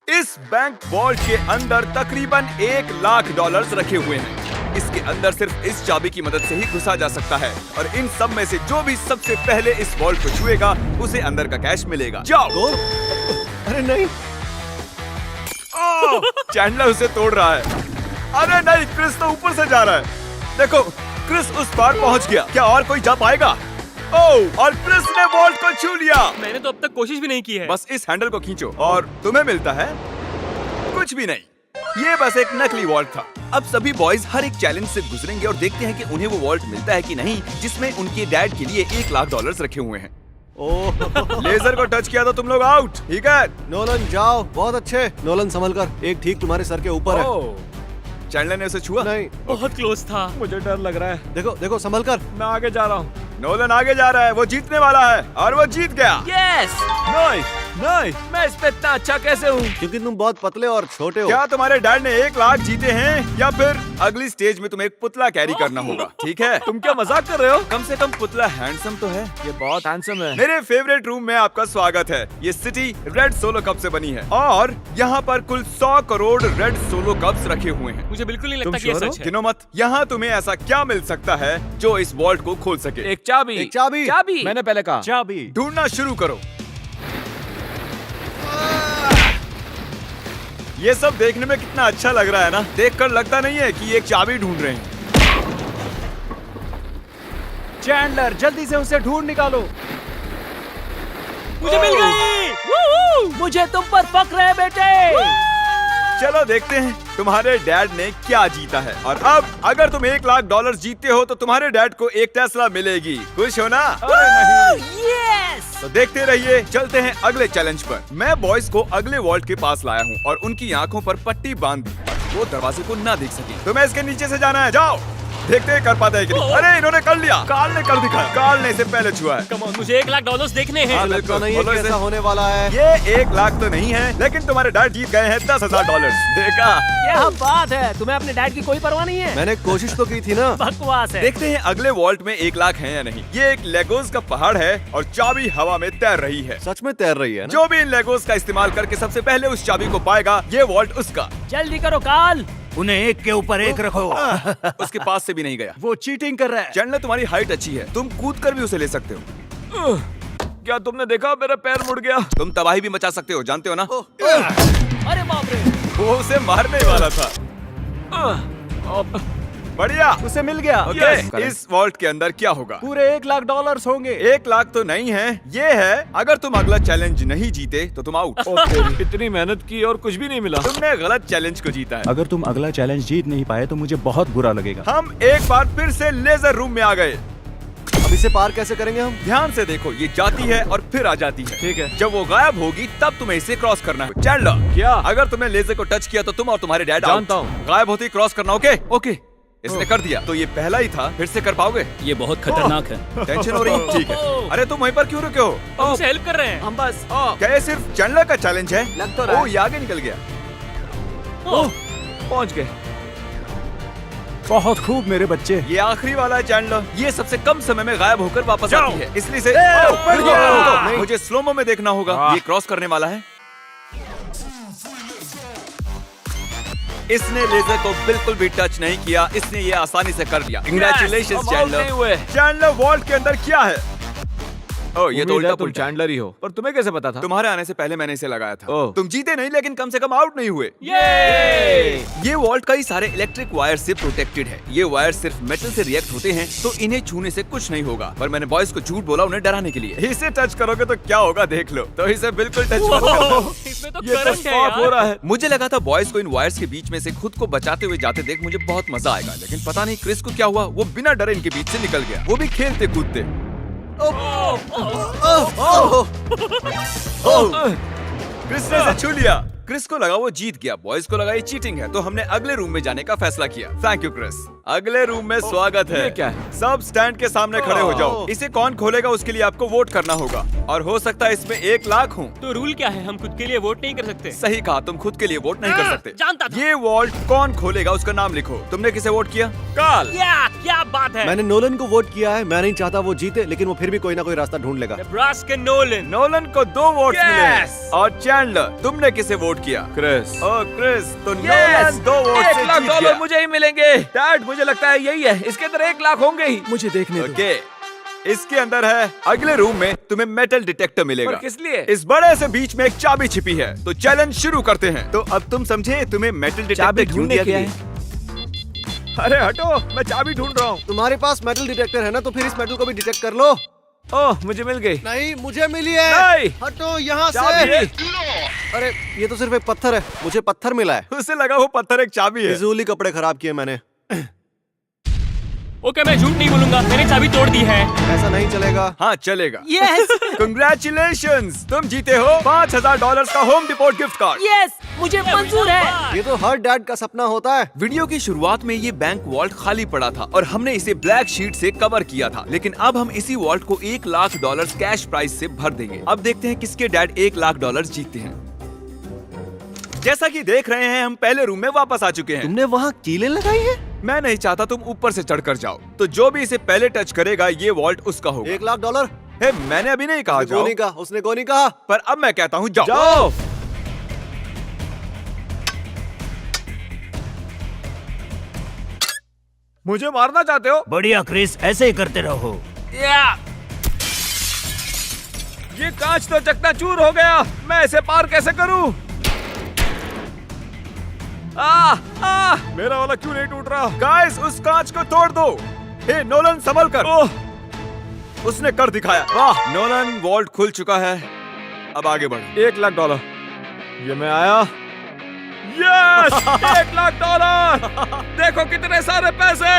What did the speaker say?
इस bank vault के अंदर तकरीबन $1,00,000 रखे हुए हैं। इसके अंदर सिर्फ इस चाबी की मदद से ही घुसा जा सकता है और इन सब में से जो भी सबसे पहले इस वॉल्ट को छुएगा उसे अंदर का कैश मिलेगा। जाओ। अरे नहीं, चैंडलर उसे तोड़ रहा है। अरे नहीं, क्रिस तो ऊपर से जा रहा है। देखो, क्रिस उस पार पहुंच गया। क्या और कोई जा पाएगा? ओह, और क्रिस ने वॉल्ट को छू लिया। मैंने तो अब तक कोशिश भी नहीं की है। बस इस हैंडल को खींचो और तुम्हें मिलता है कुछ भी नहीं। ये बस एक नकली वॉल्ट था। अब सभी बॉयज हर एक चैलेंज से गुजरेंगे और देखते हैं कि उन्हें वो वॉल्ट मिलता है कि नहीं जिसमें उनके डैड के लिए $1,00,000 रखे हुए हैं। ओह लेजर को टच किया तो तुम लोग आउट। ठीक है, नोलन जाओ, बहुत अच्छे। नोलन संभल कर, एक ठीक तुम्हारे सर के ऊपर है। चैंडलर ने उसे छुआ? नहीं, बहुत क्लोज था। मुझे डर लग रहा है। देखो देखो, संभल कर। मैं आगे जा रहा हूँ। नोलन आगे जा रहा है, वो जीतने वाला है और वो जीत गया। यस। नहीं नहीं, मैं इस पे इतना अच्छा कैसे हूँ? क्योंकि तुम बहुत पतले और छोटे हो। क्या तुम्हारे डैड ने $1,00,000 जीते हैं या फिर अगली स्टेज में तुम्हें एक पुतला कैरी करना होगा? ठीक है, तुम क्या मजाक कर रहे हो? कम से कम पुतला हैंडसम तो है। ये बहुत हैंडसम है। मेरे फेवरेट रूम में आपका स्वागत है। ये सिटी रेड सोलो कप से बनी है और यहाँ पर कुल 100 करोड़ रेड सोलो कप्स रखे हुए हैं। मुझे बिल्कुल नहीं तुम लगता कि ये sure हो? सच है। गिनो मत। यहाँ तुम्हें ऐसा क्या मिल सकता है जो इस वॉल्ट को खोल सके? एक चाबी। एक चाबी। चाबी। मैंने पहले कहा चाबी। ढूंढना शुरू करो। ये सब देखने में कितना अच्छा लग रहा है ना? देखकर लगता नहीं है कि ये एक चाबी ढूंढ रहे हैं। चैंडलर, जल्दी से उसे ढूंढ निकालो। मुझे मिल गई। मुझे तुम पर फक्र है बेटे। चलो देखते हैं तुम्हारे डैड ने क्या जीता है। और अब अगर तुम $1,00,000 जीतते हो तो तुम्हारे डैड को एक टेस्ला मिलेगी। खुश हो ना? यस। तो देखते रहिए। चलते हैं अगले चैलेंज पर। मैं बॉयज को अगले वॉल्ट के पास लाया हूँ और उनकी आंखों पर पट्टी बांध दी। वो दरवाजे को ना देख सके। तुम्हें इसके नीचे से जाना है। जाओ, देखते हैं कर पाते हैं कि नहीं। अरे इन्होंने कर लिया। कार्ल ने कर दिखाया। कार्ल ने इसे पहले छुआ है। कम ऑन, मुझे $1,00,000 देखने हैं। हाँ, लगता नहीं है बोलो कि इसे। ऐसा होने वाला है। ये $1,00,000 तो नहीं है, लेकिन तुम्हारे डैड जीत गए हैं $10,000। देखा? क्या बात है, तुम्हें अपने डैड की कोई परवाह नहीं है? मैंने कोशिश तो की थी ना। बकवास है। देखते हैं अगले वॉल्ट में $1,00,000 है या नहीं। ये एक लेगोस का पहाड़ है और चाबी हवा में तैर रही है। सच में तैर रही है ना? जो भी इन लेगोस का इस्तेमाल करके सबसे पहले उस चाबी को पाएगा, ये वॉल्ट उसका। जल्दी करो कार्ल। उन्हें एक के ऊपर एक रखो। उसके पास से भी नहीं गया। वो चीटिंग कर रहा है। चैंडलर, तुम्हारी हाइट अच्छी है, तुम कूद कर भी उसे ले सकते हो। क्या तुमने देखा, मेरा पैर मुड़ गया। तुम तबाही भी मचा सकते हो, जानते हो ना? अरे बाप रे। वो उसे मारने वाला था। बढ़िया, उसे मिल गया। ओके, इस वॉल्ट के अंदर क्या होगा? पूरे $1,00,000 होंगे। $1,00,000 तो नहीं है, ये है अगर तुम अगला चैलेंज नहीं जीते तो तुम आउट। इतनी मेहनत की और कुछ भी नहीं मिला। तुमने गलत चैलेंज को जीता है। अगर तुम अगला चैलेंज जीत नहीं पाए तो मुझे बहुत बुरा लगेगा। हम एक बार फिर से लेजर रूम में आ गए। अब इसे पार कैसे करेंगे हम? ध्यान से देखो, ये जाती है और फिर आ जाती है। ठीक है। जब वो गायब होगी तब तुम्हें इसे क्रॉस करना है। चैंडलर, क्या? अगर तुमने लेजर को टच किया तो तुम और तुम्हारे डैड जानता आउट। हूँ। गायब होते ही क्रॉस करना। ओके ओके, इसने कर दिया। तो ये पहला ही था, फिर से कर पाओगे? ये बहुत खतरनाक है। टेंशन हो रही? ठीक है। अरे तुम वहीं पर क्यों रुके हो? हम उसे हेल्प कर रहे हैं। हम बस क्या ये सिर्फ चैंडलर का चैलेंज है? लग तो रहा है। ओ, ये आगे निकल गया। पहुंच गए। बहुत खूब मेरे बच्चे। ये आखिरी वाला है चैंडलर। ये सबसे कम समय में गायब होकर वापस आती है, इसलिए से नहीं। मुझे स्लोमो में देखना होगा। ये क्रॉस करने वाला है। इसने लेजर को बिल्कुल भी टच नहीं किया। इसने ये आसानी से कर लिया। Congratulations, हम out नहीं हुए। चैंडलर, वॉल्ट के अंदर क्या है? ओह, ये तो उल्टा तुम पुल्टा है। चैंडलर ही हो। पर तुम्हें कैसे पता था? तुम्हारे आने से पहले मैंने इसे लगाया था। ओह। तुम जीते नहीं, लेकिन कम से कम आउट नहीं हुए। ये ये वॉल्ट कई सारे इलेक्ट्रिक वायर से प्रोटेक्टेड है। ये वायर सिर्फ मेटल से रिएक्ट होते हैं, तो इन्हें छूने से कुछ नहीं होगा। पर मैंने बॉयज को झूठ बोला उन्हें डराने के लिए। इसे टच करोगे तो क्या होगा देख लो। तो इसे बिल्कुल टच मत करो। इसमें तो ये तो करंट है साफ हो यार। रहा है। मुझे लगा था बॉयज को इन वायर्स के बीच में से खुद को बचाते हुए जाते देख मुझे बहुत मजा आएगा, लेकिन पता नहीं क्रिस को क्या हुआ। वो बिना डरे इनके बीच से निकल गया, वो भी खेलते कूदते। क्रिस ने इसे छू लिया। क्रिस को लगा वो जीत गया, बॉयज को लगा ये चीटिंग है, तो हमने अगले रूम में जाने का फैसला किया। Thank you Chris. अगले रूम में स्वागत है। ये क्या है? सब स्टैंड के सामने खड़े हो जाओ। इसे कौन खोलेगा उसके लिए आपको वोट करना होगा, और हो सकता है इसमें $1,00,000 हो। तो रूल क्या है, हम खुद के लिए वोट नहीं कर सकते? सही कहा, तुम खुद के लिए वोट नहीं कर सकते। जानता था। ये वॉल्ट कौन खोलेगा उसका नाम लिखो। तुमने किसे वोट किया? कार्ल। क्या बात है। मैंने नोलन को वोट किया है। मैं नहीं चाहता वो जीते, लेकिन वो फिर भी कोई ना कोई रास्ता ढूंढ लेगा। Nebraska Nolan. नोलन को 2 वोट्स Yes! मिले। और चैंडलर, तुमने किसे वोट वोट किया। क्रिस। ओ क्रिस, तो नोलन 2 वोट से $1 जीत गया। मुझे ही मिलेंगे। डैड मुझे लगता है यही है, इसके अंदर 1 लाख होंगे ही। मुझे देखने दो। ओके, इसके अंदर है। अगले रूम में तुम्हें मेटल डिटेक्टर मिलेगा। पर किस लिए? इस बड़े से बीच में एक चाबी छिपी है। तो चैलेंज शुरू करते हैं। तो अब तुम समझे तुम्हें मेटल डिटेक्टर चाबी क्यों ढूंढने दिया क्या गया? है? अरे हटो, मैं चाबी ढूंढ रहा हूँ। तुम्हारे पास मेटल डिटेक्टर है ना, तो फिर इस मेटल को भी डिटेक्ट कर लो। ओह, मुझे मिल गई। नहीं, मुझे मिली है। नहीं। हटो यहाँ चाबी। से। अरे ये तो सिर्फ एक पत्थर है, मुझे पत्थर मिला है। उसे लगा वो पत्थर एक चाबी है। फिजूली कपड़े खराब किए मैंने। ओके, मैं झूठ नहीं बोलूंगा, मैंने चाबी तोड़ दी है। ऐसा नहीं चलेगा। हाँ चलेगा। यस कंग्रेचुलेशंस, तुम जीते हो $5000 का home deport gift card. Yes, मुझे मंजूर है। ये तो हर डैड का सपना होता है। वीडियो की शुरुआत में ये बैंक वॉल्ट खाली पड़ा था और हमने इसे ब्लैक शीट से कवर किया था, लेकिन अब हम इसी वॉल्ट को $1 लाख कैश प्राइस से भर देंगे। अब देखते हैं किसके डैड $1 लाख जीतते हैं। जैसा कि देख रहे हैं, हम पहले रूम में वापस आ चुके हैं। तुमने वहाँ कीलें लगाई है? मैं नहीं चाहता तुम ऊपर से चढ़कर जाओ, तो जो भी इसे पहले टच करेगा ये वॉल्ट उसका होगा। $1 लाख। हे, मैंने अभी नहीं कहा जाओ, नहीं कहा, उसने को नहीं कहा। पर अब मैं कहता हूँ जाओ। जाओ। मुझे मारना चाहते हो? बढ़िया क्रिस, ऐसे ही करते रहो। ये कांच तो चकनाचूर हो गया, मैं इसे पार कैसे करूं? मेरा वाला क्यों नहीं टूट रहा? गाइस, उस कांच को तोड़ दो। हे नोलन, संभल कर। ओह, उसने कर दिखाया। वाह, नोलन, वॉल्ट खुल चुका है। अब आगे बढ़ो। $1 लाख। ये मैं आया। यस, $1 लाख। देखो कितने सारे पैसे।